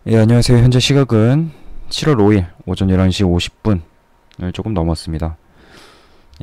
예, 안녕하세요. 현재 시각은 7월 5일 오전 11시 50분을 조금 넘었습니다.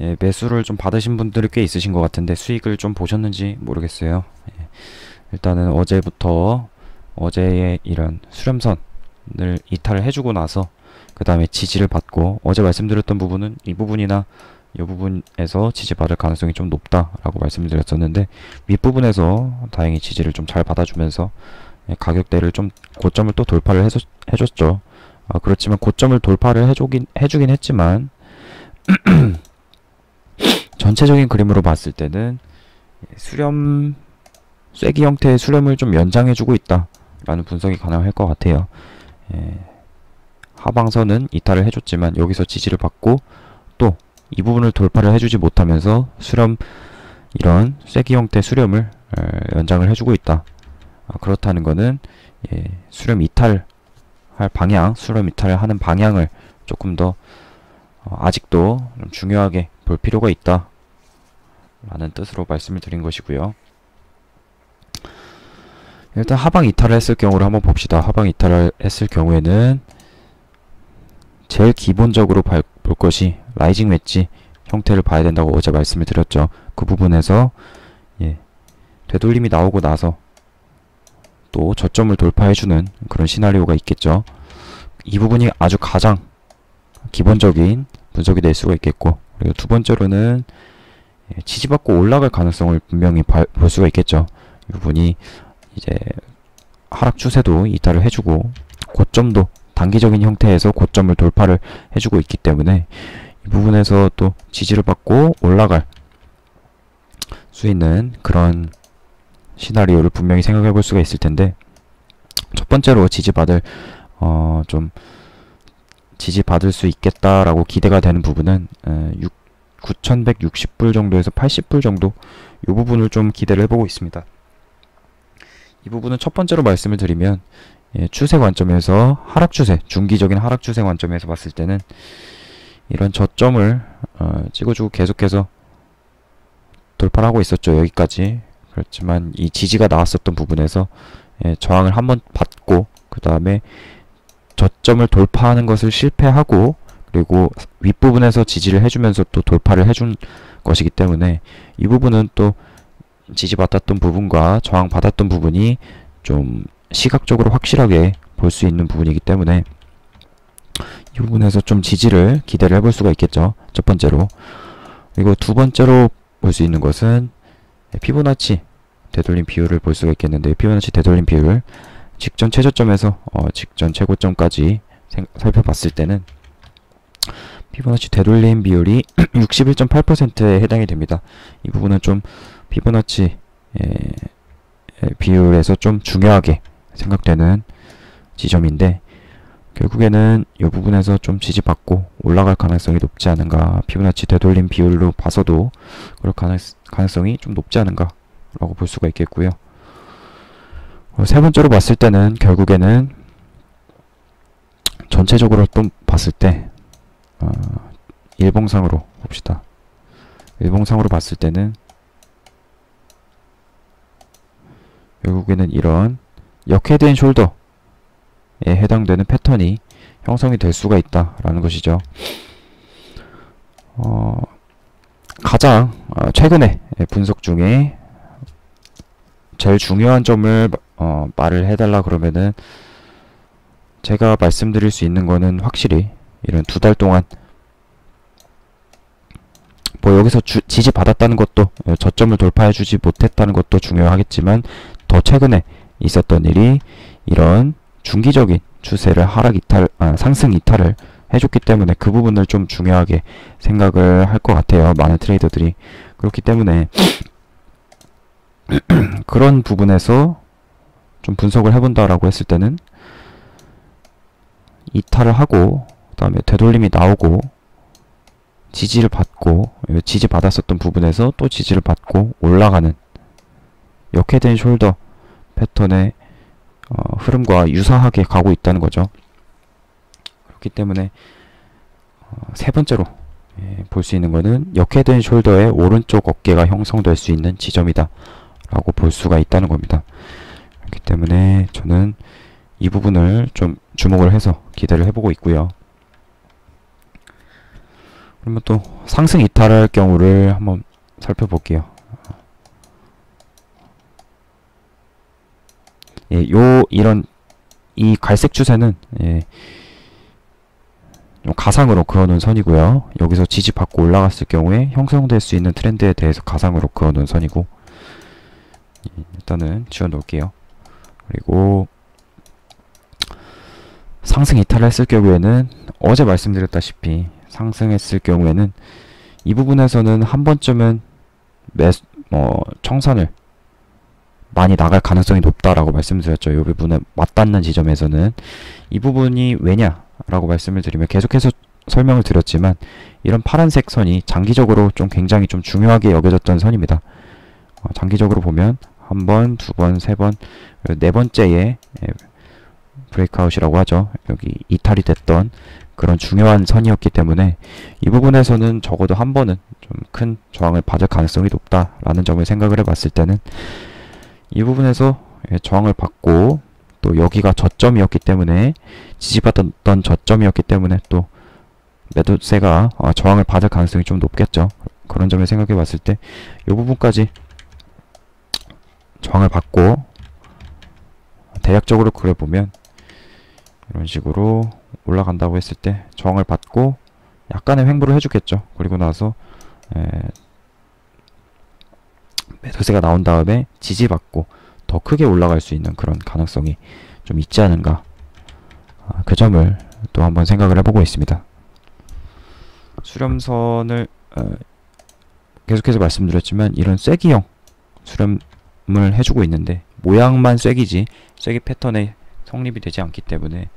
예, 매수를 좀 받으신 분들이 꽤 있으신 것 같은데 수익을 좀 보셨는지 모르겠어요. 예, 일단은 어제부터 어제의 이런 수렴선을 이탈을 해주고 나서 그 다음에 지지를 받고 어제 말씀드렸던 부분은 이 부분이나 이 부분에서 지지받을 가능성이 좀 높다라고 말씀을 드렸었는데 윗부분에서 다행히 지지를 좀 잘 받아주면서 가격대를 좀 고점을 또 돌파를 해줬죠. 그렇지만 고점을 돌파를 해주긴 했지만 전체적인 그림으로 봤을 때는 수렴 쐐기 형태의 수렴을 좀 연장해주고 있다라는 분석이 가능할 것 같아요. 예, 하방선은 이탈을 해줬지만 여기서 지지를 받고 또 이 부분을 돌파를 해주지 못하면서 수렴 이런 쐐기 형태 수렴을 연장을 해주고 있다. 그렇다는 거는 수렴 이탈할 방향, 수렴 이탈을 하는 방향을 조금 더 아직도 좀 중요하게 볼 필요가 있다 라는 뜻으로 말씀을 드린 것이고요. 일단 하방 이탈을 했을 경우를 한번 봅시다. 하방 이탈을 했을 경우에는 제일 기본적으로 볼 것이 라이징 웨지 형태를 봐야 된다고 어제 말씀을 드렸죠. 그 부분에서 되돌림이 나오고 나서 또 저점을 돌파해주는 그런 시나리오가 있겠죠. 이 부분이 아주 가장 기본적인 분석이 될 수가 있겠고, 그리고 두 번째로는 지지받고 올라갈 가능성을 분명히 볼 수가 있겠죠. 이 부분이 이제 하락 추세도 이탈을 해주고 고점도 단기적인 형태에서 고점을 돌파를 해주고 있기 때문에 이 부분에서 또 지지를 받고 올라갈 수 있는 그런 시나리오를 분명히 생각해 볼 수가 있을 텐데, 첫 번째로 좀 지지받을 수 있겠다라고 기대가 되는 부분은 9,160불 정도에서 80불 정도 이 부분을 좀 기대를 해보고 있습니다. 이 부분은 첫 번째로 말씀을 드리면 추세 관점에서 중기적인 하락 추세 관점에서 봤을 때는 이런 저점을 찍어주고 계속해서 돌파를 하고 있었죠. 여기까지. 그렇지만 이 지지가 나왔었던 부분에서 저항을 한번 받고 그 다음에 저점을 돌파하는 것을 실패하고 그리고 윗부분에서 지지를 해주면서 또 돌파를 해준 것이기 때문에 이 부분은 또 지지받았던 부분과 저항받았던 부분이 좀 시각적으로 확실하게 볼 수 있는 부분이기 때문에 이 부분에서 좀 지지를 기대를 해볼 수가 있겠죠. 첫 번째로. 그리고 두 번째로 볼 수 있는 것은 피보나치 되돌림 비율을 볼 수가 있겠는데, 피보나치 되돌림 비율 직전 최저점에서 직전 최고점까지 살펴봤을 때는 피보나치 되돌림 비율이 61.8%에 해당이 됩니다. 이 부분은 좀 피보나치 비율에서 좀 중요하게 생각되는 지점인데, 결국에는 이 부분에서 좀 지지받고 올라갈 가능성이 높지 않은가, 피보나치 되돌림 비율로 봐서도 그럴 가능성이 좀 높지 않은가 라고 볼 수가 있겠고요. 세 번째로 봤을 때는 결국에는 전체적으로 또 봤을 때 일봉상으로 봅시다. 일봉상으로 봤을 때는 결국에는 이런 역헤드 앤 숄더에 해당되는 패턴이 형성이 될 수가 있다라는 것이죠. 가장 최근에 분석 중에 제일 중요한 점을 말을 해달라 그러면은 제가 말씀드릴 수 있는 거는 확실히 이런 두 달 동안 뭐 여기서 지지 받았다는 것도 저점을 돌파해주지 못했다는 것도 중요하겠지만, 더 최근에 있었던 일이 이런 중기적인 추세를 상승 이탈을 해줬기 때문에 그 부분을 좀 중요하게 생각을 할 것 같아요. 많은 트레이더들이. 그렇기 때문에 그런 부분에서 좀 분석을 해본다라고 했을 때는 이탈을 하고 그 다음에 되돌림이 나오고 지지를 받고 지지받았었던 부분에서 또 지지를 받고 올라가는 역헤드 앤 숄더 패턴의 흐름과 유사하게 가고 있다는 거죠. 그렇기 때문에 세 번째로 볼 수 있는 거는 역헤드 앤 숄더의 오른쪽 어깨가 형성될 수 있는 지점이다 라고 볼 수가 있다는 겁니다. 그렇기 때문에 저는 이 부분을 좀 주목을 해서 기대를 해보고 있고요. 그러면 또 상승 이탈할 경우를 한번 살펴볼게요. 예, 이 갈색 추세는 좀 가상으로 그어놓은 선이고요. 여기서 지지받고 올라갔을 경우에 형성될 수 있는 트렌드에 대해서 가상으로 그어놓은 선이고, 일단은 지워놓을게요. 그리고 상승 이탈했을 경우에는 어제 말씀드렸다시피 상승했을 경우에는 이 부분에서는 한 번쯤은 청산을 많이 나갈 가능성이 높다라고 말씀드렸죠. 이 부분에 맞닿는 지점에서는. 이 부분이 왜냐라고 말씀을 드리면 계속해서 설명을 드렸지만 이런 파란색 선이 장기적으로 좀 굉장히 좀 중요하게 여겨졌던 선입니다. 장기적으로 보면 한 번, 두 번, 세 번, 네 번째에 브레이크아웃이라고 하죠. 여기 이탈이 됐던 그런 중요한 선이었기 때문에 이 부분에서는 적어도 한 번은 좀 큰 저항을 받을 가능성이 높다라는 점을 생각을 해봤을 때는 이 부분에서 저항을 받고 또 여기가 저점이었기 때문에 지지받았던 저점이었기 때문에 또 매도세가 저항을 받을 가능성이 좀 높겠죠. 그런 점을 생각해 봤을 때 이 부분까지 저항을 받고 대략적으로 그려보면 이런 식으로 올라간다고 했을 때 저항을 받고 약간의 횡보를 해주겠죠. 그리고 나서 매도세가 나온 다음에 지지받고 더 크게 올라갈 수 있는 그런 가능성이 좀 있지 않은가, 그 점을 또 한번 생각을 해보고 있습니다. 수렴선을 계속해서 말씀드렸지만 이런 쐐기형 수렴을 해주고 있는데 모양만 쐐기지 쐐기 패턴에 성립이 되지 않기 때문에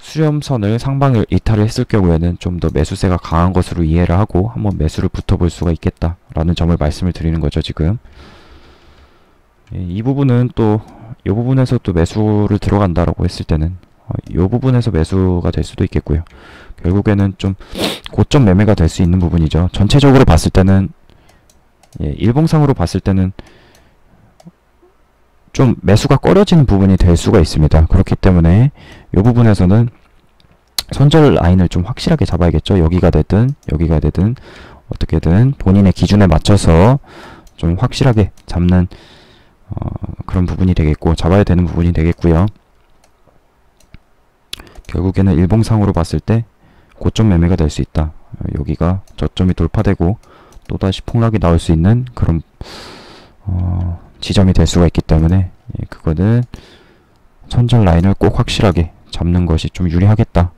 수렴선을 상방을 이탈을 했을 경우에는 좀 더 매수세가 강한 것으로 이해를 하고 한번 매수를 붙어볼 수가 있겠다라는 점을 말씀을 드리는 거죠. 지금 이 부분은 또 이 부분에서 또 매수를 들어간다라고 했을 때는 이 부분에서 매수가 될 수도 있겠고요. 결국에는 좀 고점 매매가 될 수 있는 부분이죠. 전체적으로 봤을 때는 일봉상으로 봤을 때는 좀 매수가 꺼려지는 부분이 될 수가 있습니다. 그렇기 때문에 이 부분에서는 손절 라인을 좀 확실하게 잡아야겠죠. 여기가 되든 어떻게든 본인의 기준에 맞춰서 좀 확실하게 잡는 그런 부분이 되겠고, 잡아야 되는 부분이 되겠고요. 결국에는 일봉상으로 봤을 때 고점 매매가 될 수 있다. 여기가 저점이 돌파되고 또다시 폭락이 나올 수 있는 그런 지점이 될 수가 있기 때문에 그거는 손절 라인을 꼭 확실하게 잡는 것이 좀 유리하겠다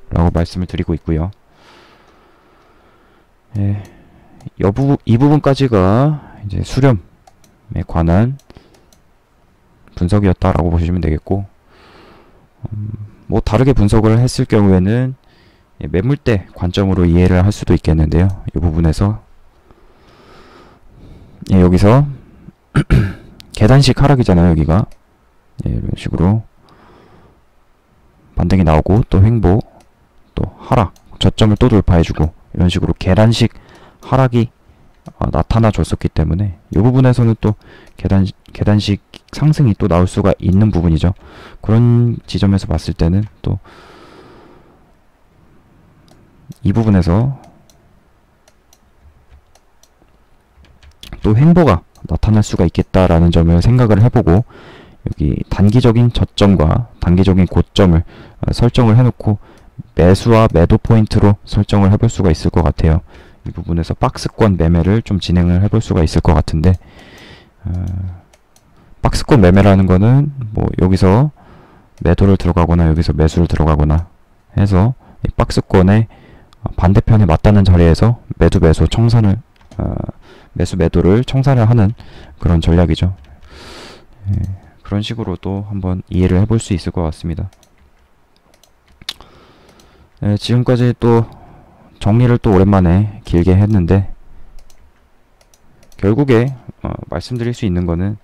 라고 말씀을 드리고 있고요. 이 부분까지가 이제 수렴에 관한 분석이었다라고 보시면 되겠고, 뭐 다르게 분석을 했을 경우에는 매물대 관점으로 이해를 할 수도 있겠는데요. 이 부분에서 여기서 계단식 하락이잖아요. 여기가 이런 식으로 반등이 나오고 또 횡보 또 하락, 저점을 또 돌파해주고 이런 식으로 계단식 하락이 나타나 줬었기 때문에 이 부분에서는 또 계단식 상승이 또 나올 수가 있는 부분이죠. 그런 지점에서 봤을 때는 또 이 부분에서 또 횡보가 나타날 수가 있겠다라는 점을 생각을 해보고 여기 단기적인 저점과 단기적인 고점을 설정을 해놓고 매수와 매도 포인트로 설정을 해볼 수가 있을 것 같아요. 이 부분에서 박스권 매매를 좀 진행을 해볼 수가 있을 것 같은데, 박스권 매매라는 거는 뭐 여기서 매도를 들어가거나 여기서 매수를 들어가거나 해서 이 박스권의 반대편에 맞닿는 자리에서 매수 청산을 매도를 청산을 하는 그런 전략이죠. 그런 식으로도 한번 이해를 해볼 수 있을 것 같습니다. 지금까지 또 정리를 또 오랜만에 길게 했는데 결국에 말씀드릴 수 있는 거는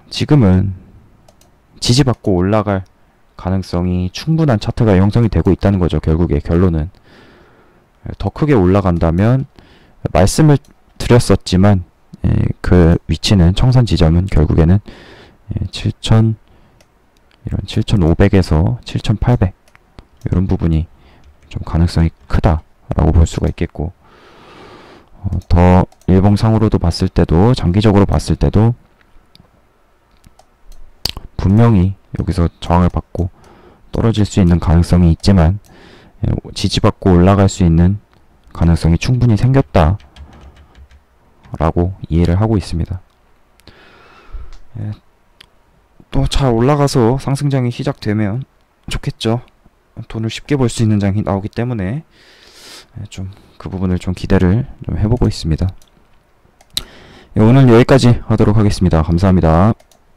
지금은 지지받고 올라갈 가능성이 충분한 차트가 형성이 되고 있다는 거죠. 결국에 결론은 더 크게 올라간다면 말씀을 드렸었지만 그 위치는 청산 지점은 결국에는 7,500에서 7,800 이런 부분이 좀 가능성이 크다라고 볼 수가 있겠고, 더 일봉상으로도 봤을 때도, 장기적으로 봤을 때도 분명히 여기서 저항을 받고 떨어질 수 있는 가능성이 있지만 지지받고 올라갈 수 있는 가능성이 충분히 생겼다 라고 이해를 하고 있습니다. 또 잘 올라가서 상승장이 시작되면 좋겠죠. 돈을 쉽게 벌 수 있는 장이 나오기 때문에 좀 그 부분을 좀 기대를 좀 해보고 있습니다. 오늘 여기까지 하도록 하겠습니다. 감사합니다.